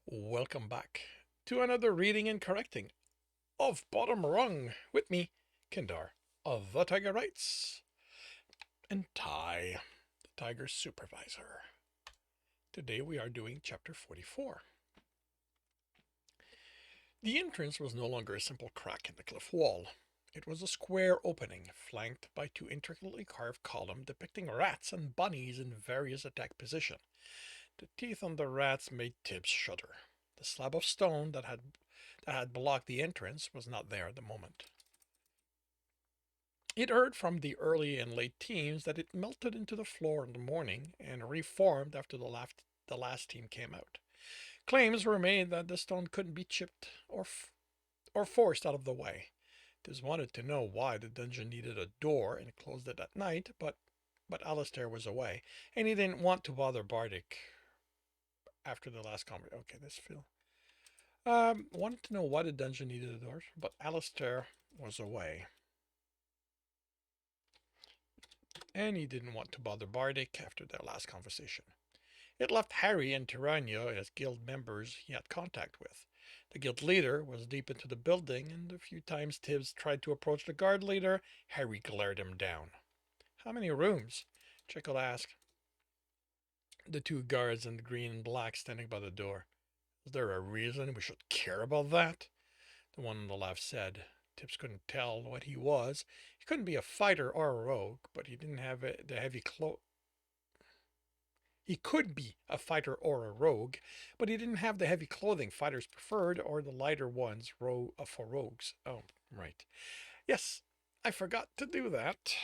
Welcome back to another reading and correcting of Bottom Rung with me, Kindar of the Tiger Writes, and Ty, the Tiger's supervisor. Today we are doing chapter 44. The entrance was no longer a simple crack in the cliff wall. It was a square opening flanked by two intricately carved columns depicting rats and bunnies in various attack positions. The teeth on the rats made Tibs shudder. The slab of stone that had blocked the entrance was not there at the moment. It heard from the early and late teams that it melted into the floor in the morning and reformed after the last team came out. Claims were made that the stone couldn't be chipped or forced out of the way. Tibbs wanted to know why the dungeon needed a door and closed it at night, but Alistair was away, and he didn't want to bother Bardic after the last conversation. Okay, this feel. Wanted to know why the dungeon needed a door, but Alistair was away. And he didn't want to bother Bardic after their last conversation. It left Harry and Tirania as guild members he had contact with. The guild leader was deep into the building, and a few times Tibbs tried to approach the guard leader, Harry glared him down. How many rooms? Jekyll asked the two guards in green and black standing by the door. Is there a reason we should care about that? The one on the left said. Tibbs couldn't tell what he was. He couldn't be a fighter or a rogue, but he didn't have the heavy clo. He could be a fighter or a rogue, but he didn't have the heavy clothing fighters preferred or the lighter ones for rogues. Oh, right. Yes, I forgot to do that.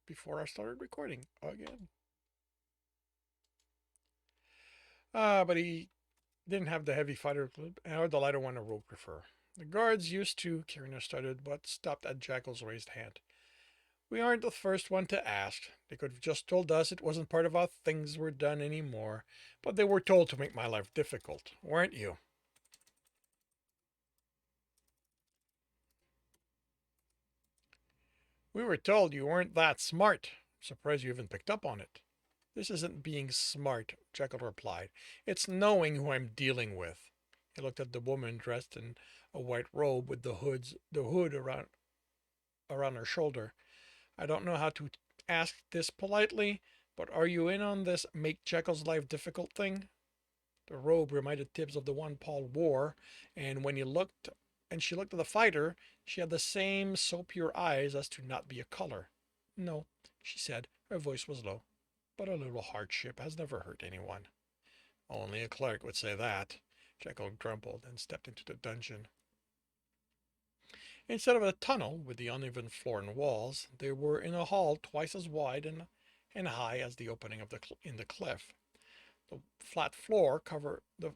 Before I started recording again. But he didn't have the heavy fighter or the lighter one a rogue prefer. The guards used to, Kirina started, but stopped at Jackal's raised hand. We aren't the first one to ask. They could have just told us it wasn't part of how things were done anymore, but they were told to make my life difficult, weren't you? We were told you weren't that smart. I'm surprised you even picked up on it. This isn't being smart, Jekyll replied. It's knowing who I'm dealing with. He looked at the woman dressed in a white robe with the hood around her shoulder. I don't know how to ask this politely, but are you in on this make Jekyll's life difficult thing? The robe reminded Tibbs of the one Paul wore, and she looked at the fighter, she had the same so pure eyes as to not be a color. No, she said, her voice was low, but a little hardship has never hurt anyone. Only a cleric would say that. Jekyll grumbled and stepped into the dungeon. Instead of a tunnel with the uneven floor and walls, they were in a hall twice as wide and high as the opening in the cliff. The flat floor covered the.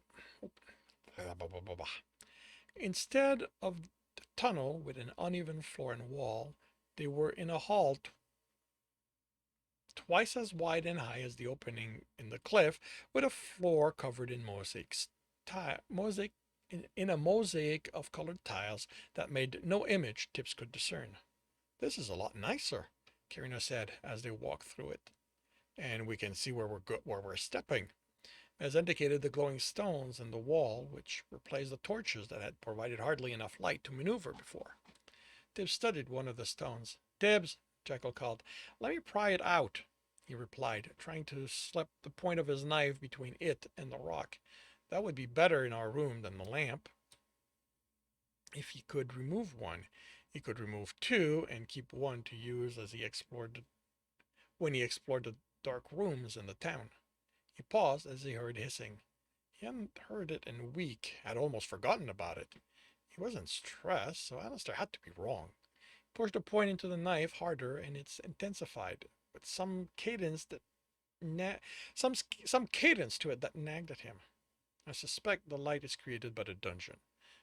Instead of the tunnel with an uneven floor and wall, they were in a hall twice as wide and high as the opening in the cliff, with a floor covered in in a mosaic of colored tiles that made no image Tibbs could discern. This is a lot nicer, Kirina said as they walked through it. And we can see where we're stepping, as indicated the glowing stones in the wall, which replaced the torches that had provided hardly enough light to maneuver before. Tibbs studied one of the stones. Tibbs, Jekyll called, let me pry it out, he replied, trying to slip the point of his knife between it and the rock. That would be better in our room than the lamp. If he could remove one, he could remove two and keep one to use as when he explored the dark rooms in the town. He paused as he heard hissing. He hadn't heard it in a week, had almost forgotten about it. He wasn't stressed, so Alistair had to be wrong. He pushed the point into the knife harder, and it's intensified, with some cadence some cadence to it that nagged at him. I suspect the light is created by the dungeon,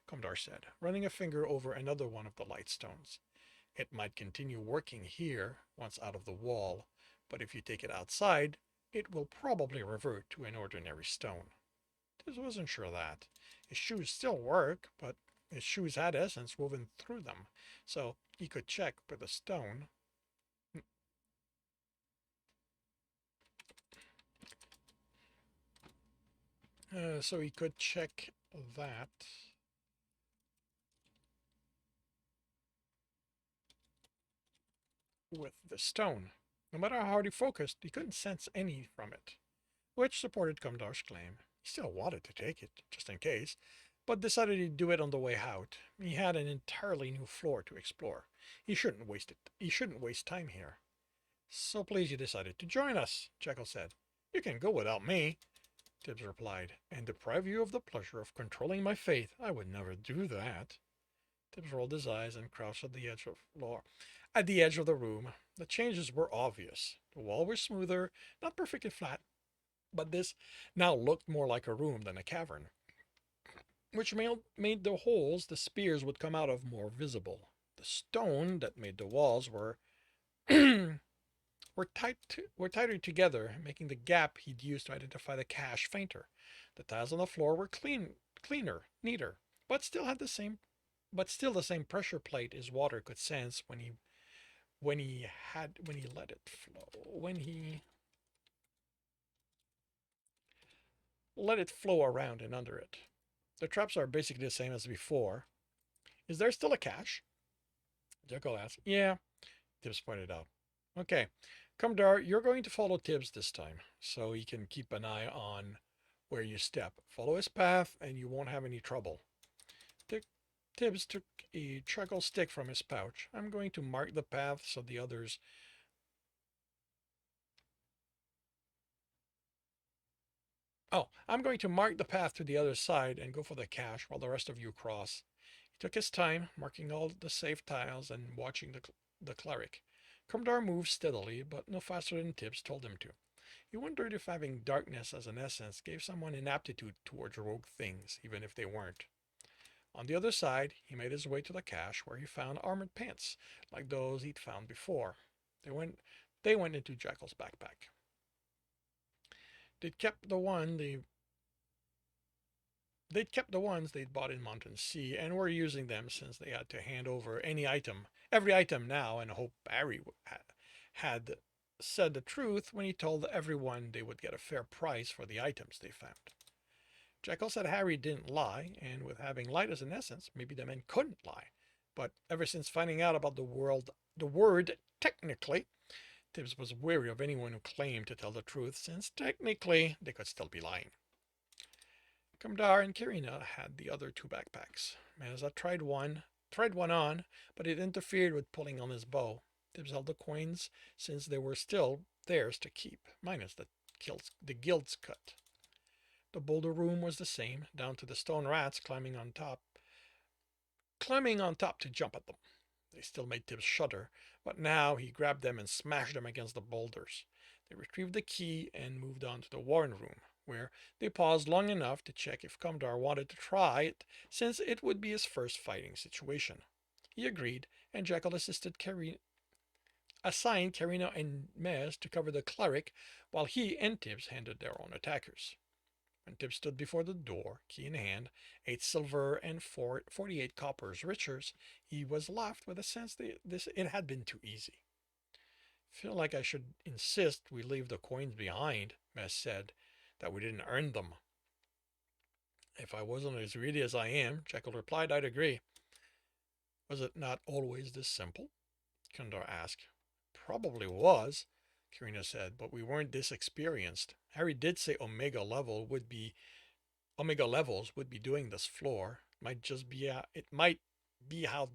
Commodore said, running a finger over another one of the light stones. It might continue working here once out of the wall, but if you take it outside, it will probably revert to an ordinary stone. Tibbs wasn't sure of that. His shoes still work, but his shoes had essence woven through them, so he could check with a stone. So he could check that with the stone. No matter how hard he focused, he couldn't sense any from it, which supported Kumdar's claim. He still wanted to take it, just in case, but decided he'd do it on the way out. He had an entirely new floor to explore. He shouldn't waste it. He shouldn't waste time here. So pleased you decided to join us, Jekyll said. You can go without me, Tibbs replied, and deprive you of the pleasure of controlling my fate. I would never do that. Tibbs rolled his eyes and crouched at the edge of the floor. At the edge of the room, the changes were obvious. The wall was smoother, not perfectly flat, but this now looked more like a room than a cavern, which made the holes the spears would come out of more visible. The stone that made the walls were tighter together, making the gap he'd used to identify the cache fainter. The tiles on the floor were cleaner, neater, but still the same pressure plate his water could sense when he let it flow. When he let it flow around and under it. The traps are basically the same as before. Is there still a cache? Jekyll asked. Yeah, Tibbs pointed out. Okay. Kumdar, you're going to follow Tibbs this time, so he can keep an eye on where you step. Follow his path, and you won't have any trouble. Tibbs took a charcoal stick from his pouch. I'm going to mark the path so the others. Oh, I'm going to mark the path to the other side and go for the cache while the rest of you cross. He took his time, marking all the safe tiles and watching the cleric. Kumdar moved steadily, but no faster than Tibbs told him to. He wondered if having darkness as an essence gave someone an aptitude towards rogue things, even if they weren't. On the other side, he made his way to the cache where he found armored pants, like those he'd found before. They went they went into Jekyll's backpack. They'd kept the one they'd kept the ones they'd bought in Mountain Sea and were using them since they had to hand over every item now, and hope Barry had said the truth when he told everyone they would get a fair price for the items they found. Jekyll said Harry didn't lie, and with having light as an essence, maybe the men couldn't lie. But ever since finding out about the word technically, Tibbs was wary of anyone who claimed to tell the truth, since technically they could still be lying. Kamdar and Kirina had the other two backpacks. Meza tried one on, but it interfered with pulling on his bow. Tibbs held the coins since they were still theirs to keep, minus the guild's cut. The boulder room was the same, down to the stone rats climbing on top to jump at them. They still made Tibbs shudder, but now he grabbed them and smashed them against the boulders. They retrieved the key and moved on to the warren room, where they paused long enough to check if Kumdar wanted to try it, since it would be his first fighting situation. He agreed, and Jekyll assigned Carino and Mez to cover the cleric, while he and Tibbs handled their own attackers. When Tibbs stood before the door, key in hand, 8 silver and 48 coppers riches, he was left with a sense that it had been too easy. Feel like I should insist we leave the coins behind, Mess said, that we didn't earn them. If I wasn't as greedy as I am, Jekyll replied, I'd agree. Was it not always this simple? Kundar asked. Probably was, Karina said, but we weren't this experienced. Harry did say Omega levels would be doing this floor. Be how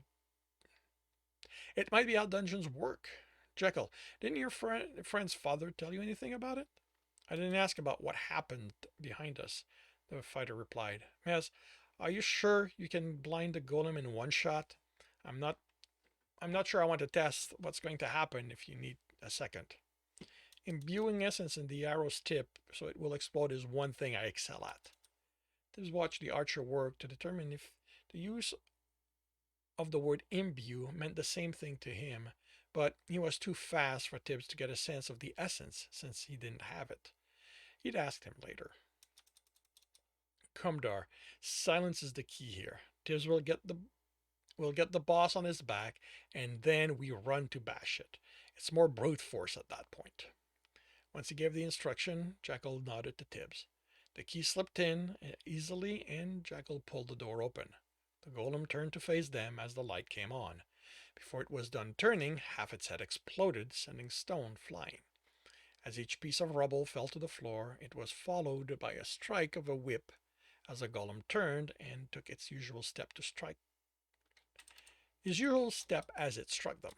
it might be how dungeons work. Jekyll, didn't your friend's father tell you anything about it? I didn't ask about what happened behind us, the fighter replied. Maz, are you sure you can blind the golem in one shot? I'm not I'm not sure I want to test what's going to happen if you need a second. Imbuing essence in the arrow's tip so it will explode is one thing I excel at. Tibbs watched the archer work to determine if the use of the word imbue meant the same thing to him, but he was too fast for Tibbs to get a sense of the essence since he didn't have it. He'd asked him later. Kumdar, silence is the key here. Tibbs will get the boss on his back, and then we run to bash it. It's more brute force at that point. Once he gave the instruction, Jekyll nodded to Tibbs. The key slipped in easily, and Jackal pulled the door open. The golem turned to face them as the light came on. Before it was done turning, half its head exploded, sending stone flying. As each piece of rubble fell to the floor, it was followed by a strike of a whip as the golem turned and took its usual step to strike. His usual step as it struck them.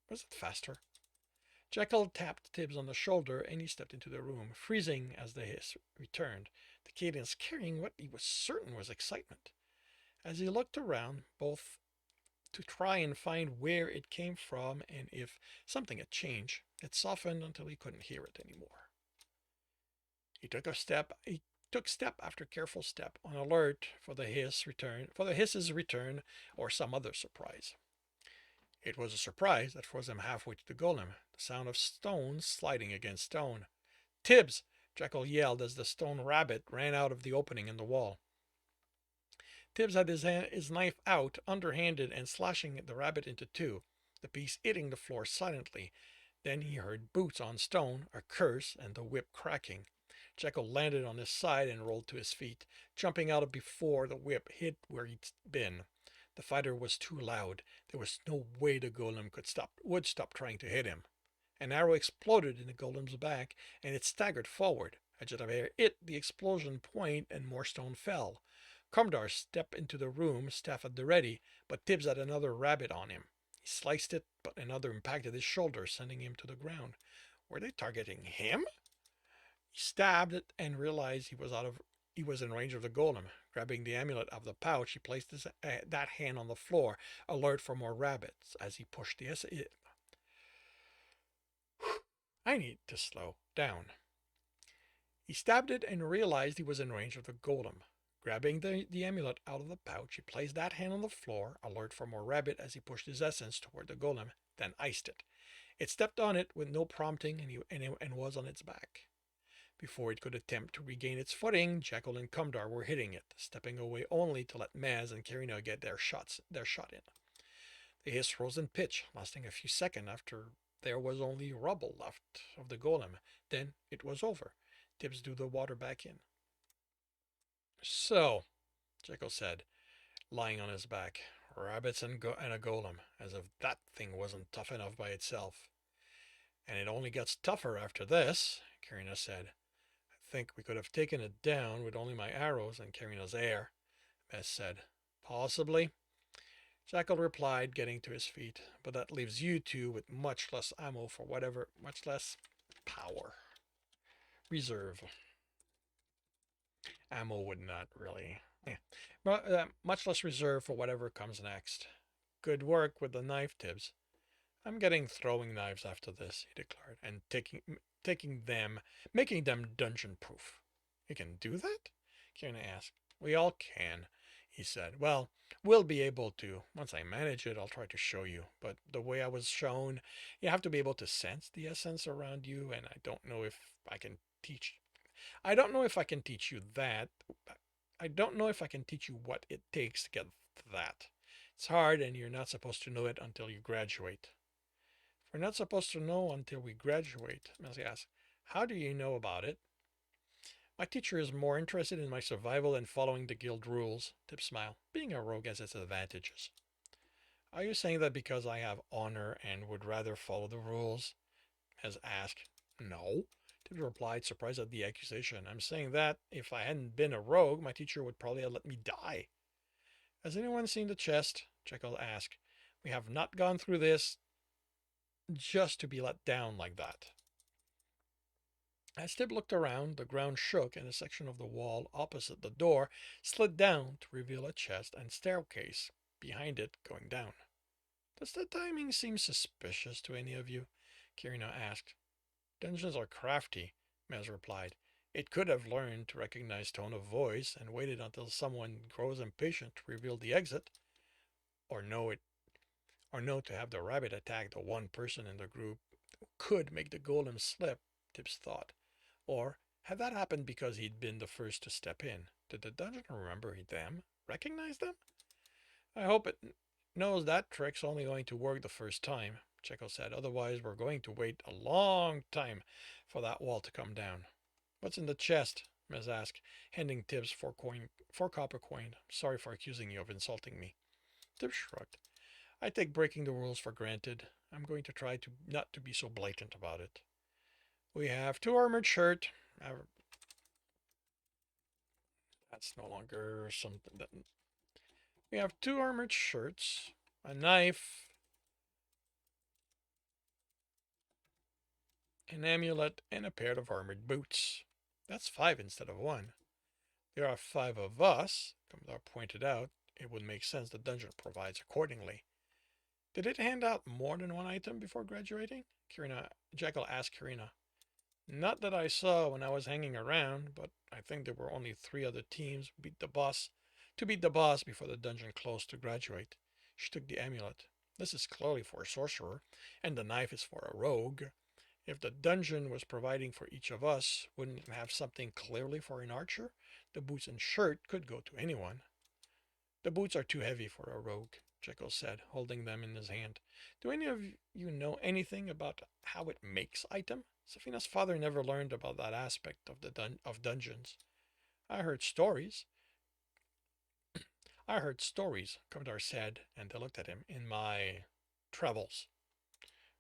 Was it faster? Jekyll tapped Tibs on the shoulder and he stepped into the room, freezing as the hiss returned, the cadence carrying what he was certain was excitement. As he looked around, both to try and find where it came from and if something had changed, it softened until he couldn't hear it anymore. He took step after careful step, on alert for the hiss's return or some other surprise. It was a surprise that froze him halfway to the golem, the sound of stones sliding against stone. Tibs! Jekyll yelled as the stone rabbit ran out of the opening in the wall. Tibs had his knife out, underhanded, and slashing the rabbit into two, the piece hitting the floor silently. Then he heard boots on stone, a curse, and the whip cracking. Jekyll landed on his side and rolled to his feet, jumping out of before the whip hit where he'd been. The fighter was too loud. There was no way the golem would stop trying to hit him. An arrow exploded in the golem's back, and it staggered forward. A jet of air hit the explosion point, and more stone fell. Comdar stepped into the room, staff at the ready, but Tibs had another rabbit on him. He sliced it, but another impacted his shoulder, sending him to the ground. Were they targeting him? He stabbed it and realized he was in range of the golem. Grabbing the amulet out of the pouch, he placed that hand on the floor, alert for more rabbits. As he pushed the I need to slow down. He stabbed it and realized he was in range of the golem. Grabbing the amulet out of the pouch, he placed that hand on the floor, alert for more rabbit as he pushed his essence toward the golem, then iced it. It stepped on it with no prompting and was on its back. Before it could attempt to regain its footing, Jekyll and Comdar were hitting it, stepping away only to let Maz and Karina get their shot in. The hiss rose in pitch, lasting a few seconds after there was only rubble left of the golem. Then it was over. Tibs drew the water back in. So, Jekyll said, lying on his back, rabbits and a golem, as if that thing wasn't tough enough by itself. And it only gets tougher after this, Karina said. I think we could have taken it down with only my arrows and Karina's air, Mess said. Possibly. Jekyll replied, getting to his feet, but that leaves you two with much less ammo for whatever, much less power. Reserve. Ammo would not really. But much less reserve for whatever comes next. Good work with the knife, Tibs. I'm getting throwing knives after this, he declared, and making them dungeon proof. You can do that? Kieran asked. We all can, he said. Well, we'll be able to. Once I manage it, I'll try to show you. But the way I was shown, you have to be able to sense the essence around you, and I don't know if I can teach you that. I don't know if I can teach you what it takes to get that. It's hard, and you're not supposed to know it until you graduate. We're not supposed to know until we graduate, Messi asked. How do you know about it? My teacher is more interested in my survival than following the guild rules, Tip smiled. Being a rogue has its advantages. Are you saying that because I have honor and would rather follow the rules? Mez asked. No, Tip replied, surprised at the accusation. I'm saying that if I hadn't been a rogue, my teacher would probably have let me die. Has anyone seen the chest? Jekyll asked. We have not gone through this just to be let down like that. As Tib looked around, the ground shook and a section of the wall opposite the door slid down to reveal a chest and staircase behind it going down. Does the timing seem suspicious to any of you? Kirina asked. Dungeons are crafty, Mez replied. It could have learned to recognize tone of voice and waited until someone grows impatient to reveal the exit, or know to have the rabbit attack the one person in the group who could make the golem slip, Tibbs thought. Or had that happened because he'd been the first to step in? Did the dungeon remember them? Recognize them? I hope it knows that trick's only going to work the first time, Checo said. Otherwise, we're going to wait a long time for that wall to come down. What's in the chest? Miss asked, handing Tibs four copper coin. Sorry for accusing you of insulting me. Tibs shrugged. I take breaking the rules for granted. I'm going to try to not to be so blatant about it. We have two armored shirt. That's no longer something that we have two armored shirts, a knife, an amulet, and a pair of armored boots. That's five instead of one. There are five of us, Commodore pointed out. It would make sense the dungeon provides accordingly. Did it hand out more than one item before graduating? Jekyll asked Karina. Not that I saw when I was hanging around, but I think there were only three other teams to beat the boss before the dungeon closed to graduate. She took the amulet. This is clearly for a sorcerer, and the knife is for a rogue. If the dungeon was providing for each of us, wouldn't it have something clearly for an archer? The boots and shirt could go to anyone. The boots are too heavy for a rogue, Jekyll said, holding them in his hand. Do any of you know anything about how it makes item? Safina's father never learned about that aspect of of dungeons. I heard stories. I heard stories, Commodore said, and they looked at him. In my travels.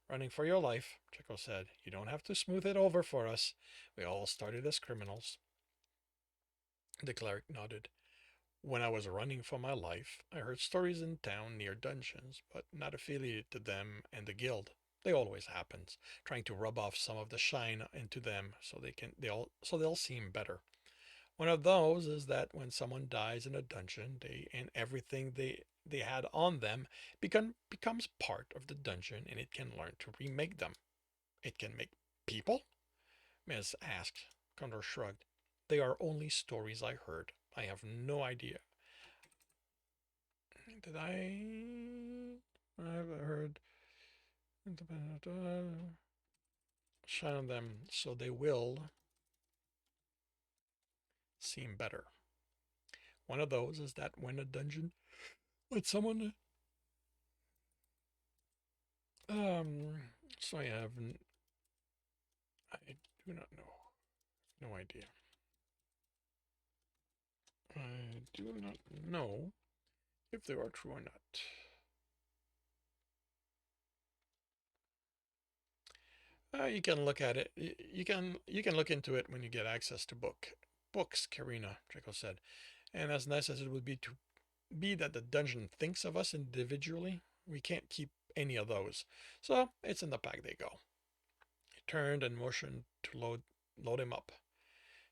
Running for your life, Jekyll said. You don't have to smooth it over for us. We all started as criminals. The cleric nodded. When I was running for my life, I heard stories in town near dungeons, but not affiliated to them and the guild. They always happens, trying to rub off some of the shine into them so they'll seem better. One of those is that when someone dies in a dungeon, they and everything they had on them becomes part of the dungeon, and it can learn to remake them. It can make people? Miss asked. Condor shrugged. They are only stories I heard. I have no idea. Did I've heard shine on them so they will seem better. One of those is that when someone um so I do not know. No idea. I do not know if they are true or not. You can look at it. You can look into it when you get access to books. Karina Draco said, and as nice as it would be to be that the dungeon thinks of us individually, we can't keep any of those. So it's in the pack they go. He turned and motioned to load him up.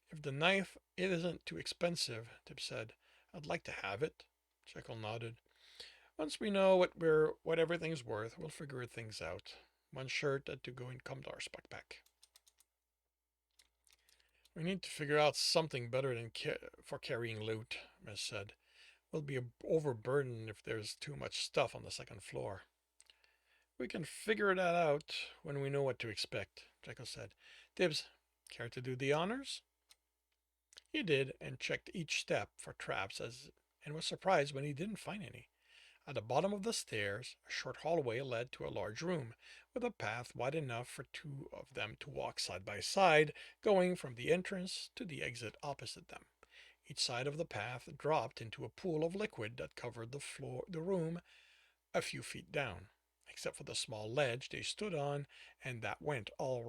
If the knife it isn't too expensive, Tib said. I'd like to have it. Jekyll nodded. Once we know what everything's worth, we'll figure things out. One shirt had to go in Comdar's backpack. We need to figure out something better than for carrying loot, Miss said. We'll be overburdened if there's too much stuff on the second floor. We can figure that out when we know what to expect, Jekyll said. Tibbs, care to do the honors? He did and checked each step for traps and was surprised when he didn't find any. At the bottom of the stairs, a short hallway led to a large room, with a path wide enough for two of them to walk side by side, going from the entrance to the exit opposite them. Each side of the path dropped into a pool of liquid that covered the room a few feet down, except for the small ledge they stood on, and that went all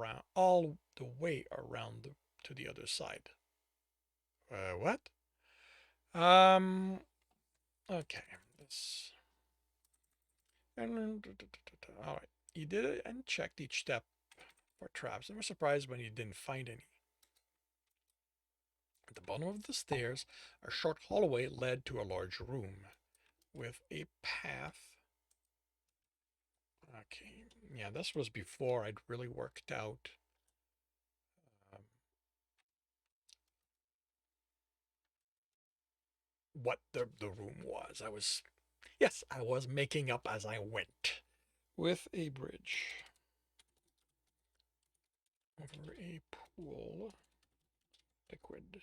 the way around to the other side. What? Um. Okay. This. All right. He did it and checked each step for traps and was surprised when he didn't find any. At the bottom of the stairs, a short hallway led to a large room with a path. Okay, yeah, this was before I'd really worked out um, what the room was. Yes, I was making up as I went. With a bridge over a pool, liquid.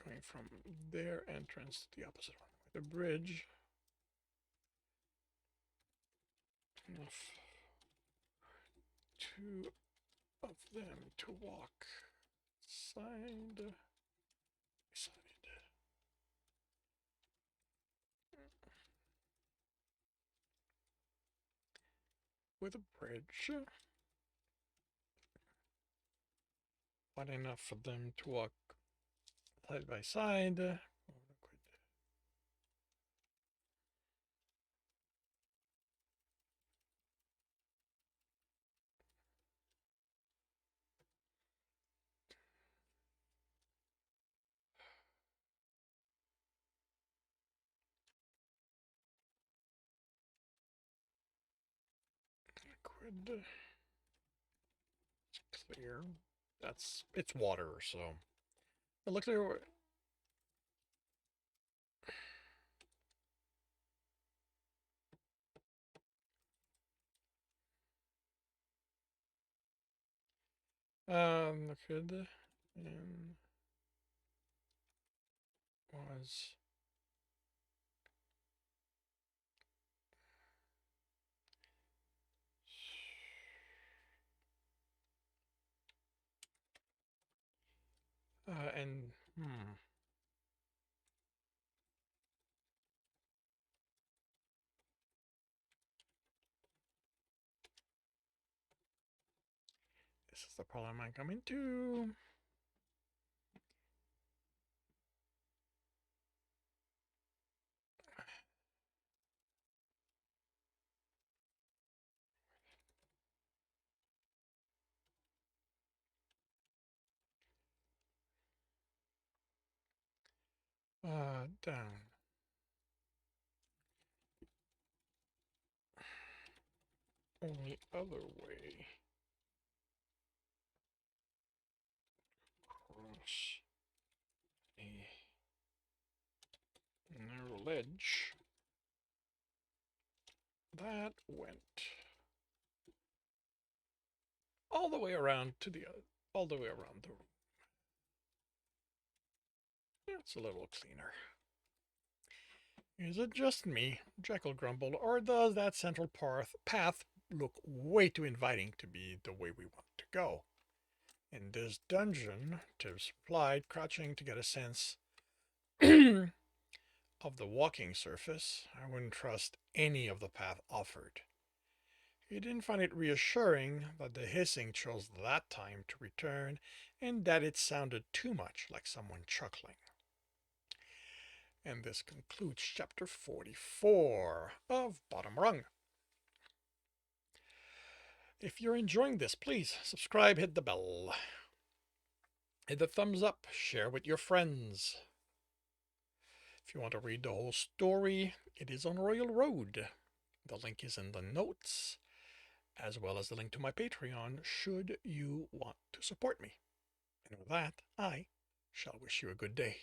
Going from their entrance to the opposite one. With a bridge. Enough two of them to walk side by side. With a bridge. Wide enough for them to walk side by side. Liquid. It's clear. It's water, so it looks like liquid was and this is the problem I come into. Down. Only other way. Cross a narrow ledge that went all the way around to the all the way around the room. It's a little cleaner. Is it just me, Jekyll grumbled, or does that central path look way too inviting to be the way we want to go? In this dungeon, Tibs replied, crouching to get a sense of the walking surface, I wouldn't trust any of the path offered. He didn't find it reassuring that the hissing chose that time to return and that it sounded too much like someone chuckling. And this concludes chapter 44 of Bottom Rung. If you're enjoying this, please subscribe, hit the bell, hit the thumbs up, share with your friends. If you want to read the whole story, it is on Royal Road. The link is in the notes, as well as the link to my Patreon, should you want to support me. And with that, I shall wish you a good day.